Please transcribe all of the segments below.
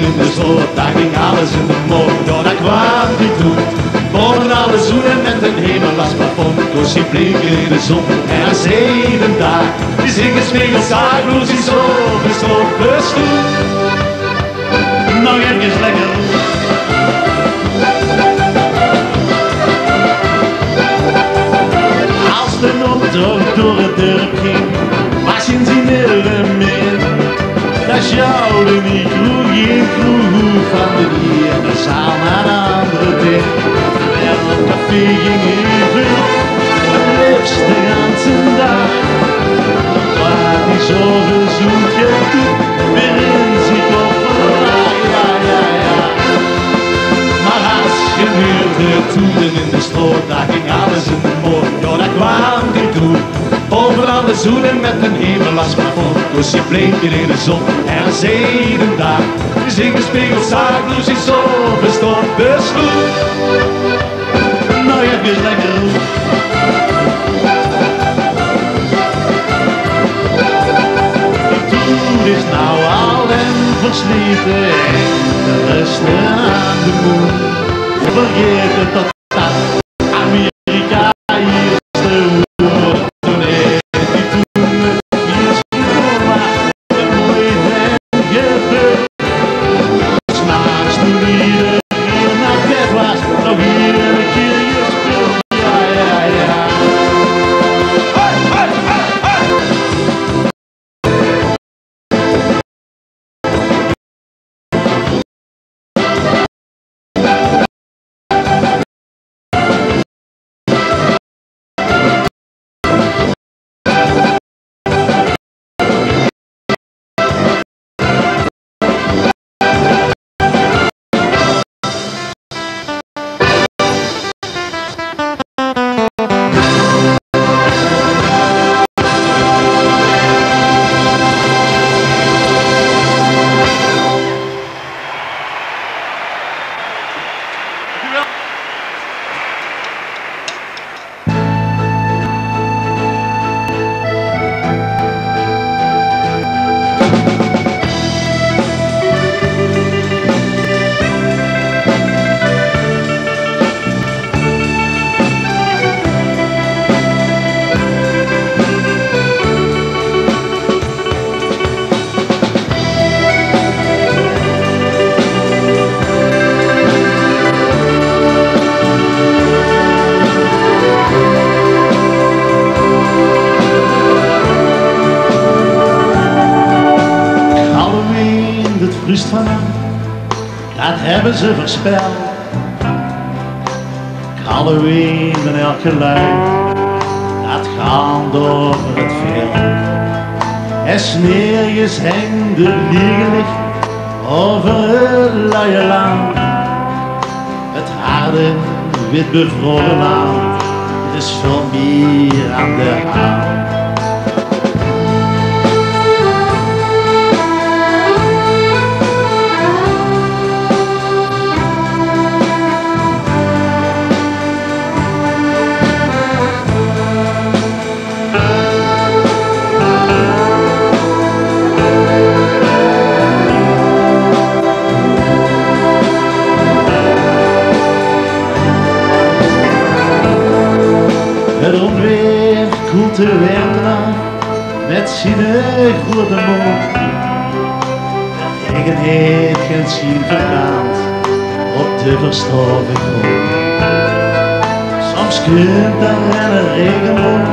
in de sloot, daar ging alles in de moord. Ja, daar kwam die toe, boven alle zoenen met een hemel als plafond. Koos die blinken in de zon en aan zeden daar. Die zingen spiegels, zaakloos is zo, besloot, bestoet. Nog even lekker. Als de optocht door het dorp ging, was je zien er meer. Dat sjouwde niet groe, geen groe van de ene zaal naar de andere ding. En op café ging even, het liefst de ganse dag. Maar die zorgen zoek je toe, weer in zich op vandaag, ja, ja, ja. Maar als je huurde toeren in de stroot, daar ging alles in de moord. Ja, daar kwam die toe. Overal de zoenen met een hemel als plafond. Koos je blinken in de zon en zeden daar. Je zingen spiegels, zaakloos is zo bestond, besloot. Nou, even lekker. Die toer is nou al en versleten en de rusten aan de moon. Vergeet het dat Amerika hier is de hoer. Dat hebben ze voorspeld. Halloween en elk geluid dat gaat over het veld. En smeerjes heng de licht over het luie land. Het harde wit bevroren land, het is veel meer aan de hand. Het onweer koelt de winter met zijn grote mond. De regen heeft geen zin verbrand op de verstorven grond. Soms kunt er een regenboog,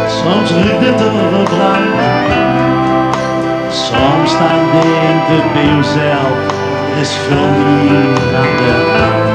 soms ruikt het overbrand. Soms dan denkt het bij jezelf, er is veel meer aan de hand.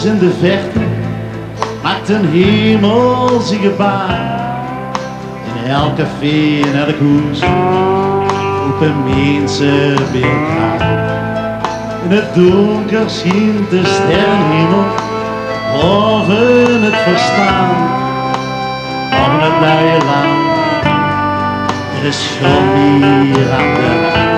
in de verte maakt een hemelse gebaar. In elk café en elk hoes roepen mensen bij elkaar. In het donker schijnt de sterrenhemel boven het verstaan. Boven het blije land, er is schuld hier aan de hand.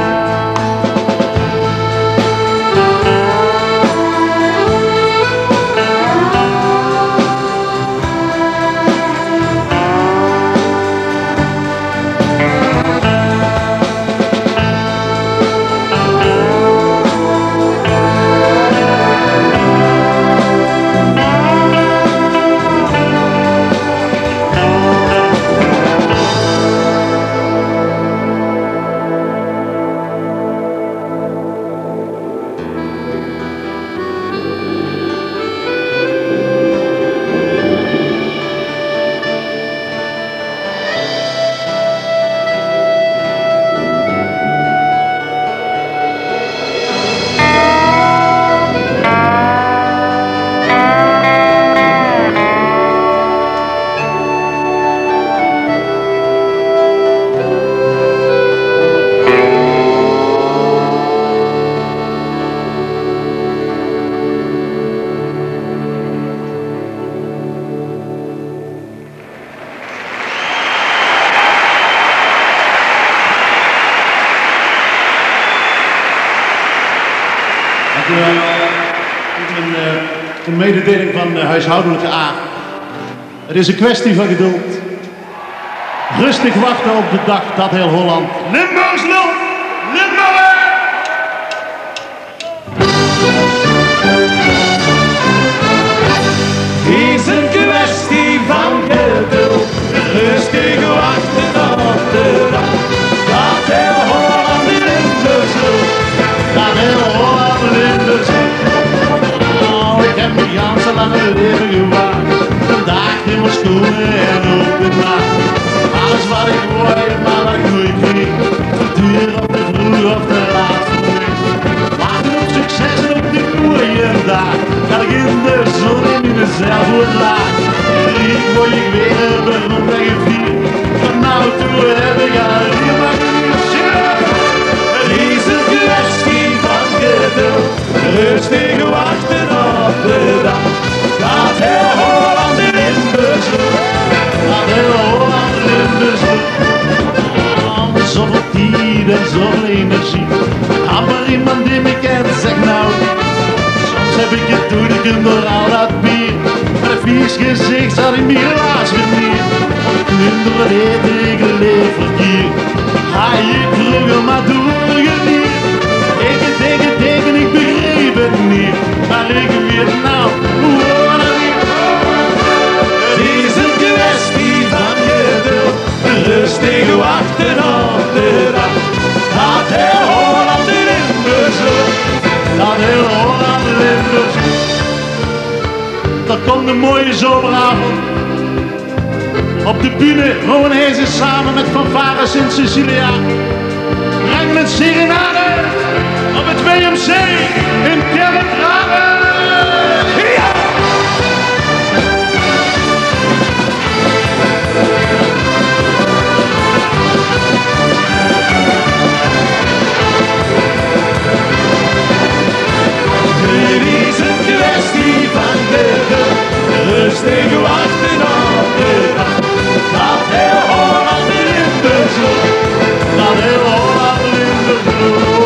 Een mededeling van huishoudelijke aard. Het is een kwestie van geduld. Rustig wachten op de dag dat heel Holland Limburgs lult. Limburg! Het is een kwestie van geduld. Rustig wachten op de dag dat heel Holland Limburgs lult. Dat heel Holland Limburgs lult. Ik heb mijn ganse lange leven gewacht. Vandaag in mijn schoenen en op de nacht. Alles wat ik wou, maar wat ik nooit kreeg. Te duur of te vroeg of te laat voor mij. Wachten op succes en op die mooie dag. Dat ik in de zon in mezelf word laag. Ik word ik weer beroemd en gevierd. Van nou toe heb ik al hier maar kunnen zingen. Het is een kwestie van geduld. Rustig wachten op de dag dat heel Holland Limburgs lult. Dat heel Holland Limburgs lult. Zoveel tijd en zoveel energie. Amper iemand die me kent, zeg nou. Soms heb ik het doorgekund door al dat bier. Met een vies gezicht zat ik me helaas weer neer. Want ik neem door het eten, ik leef verkeer. Ga ik vluggen, maar doorgeniet. Ik begreep het niet, maar ik weet nou hoe het is. Het is een kwestie van geduld, rustig wachten op de dag. Dat heel Holland Limburgs lult, dat heel Holland Limburgs lult. Er komt een mooie zomeravond. Op de bühne wonen hij ze samen met fanfares in Sicilia. Brengen een serenade op het WMC in Kerkrade. Ja! Het is een kwestie van geduld, rustig wachten op de dag. Dat heel Holland Limburgs lult, dat heel Holland Limburgs lult.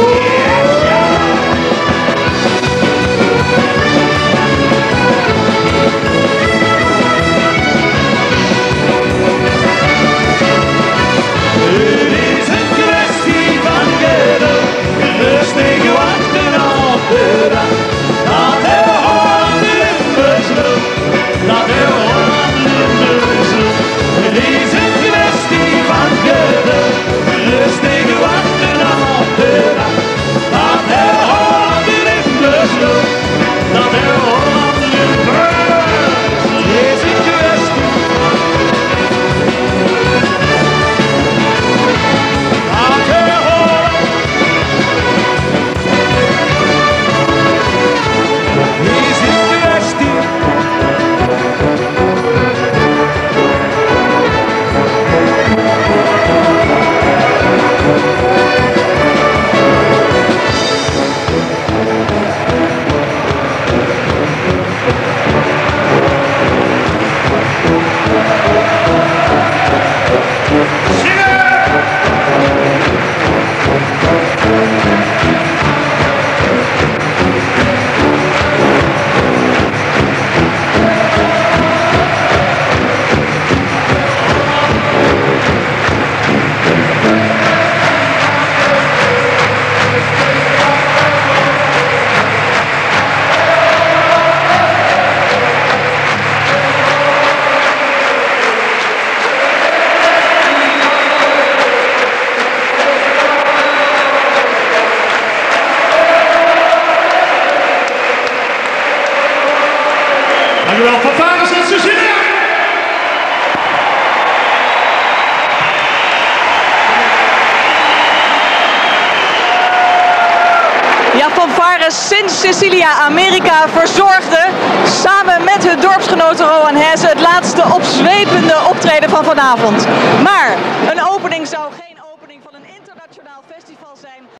Sint Cecilia America verzorgde samen met hun dorpsgenoten Rowan Hesse het laatste opzwepende optreden van vanavond. Maar een opening zou geen...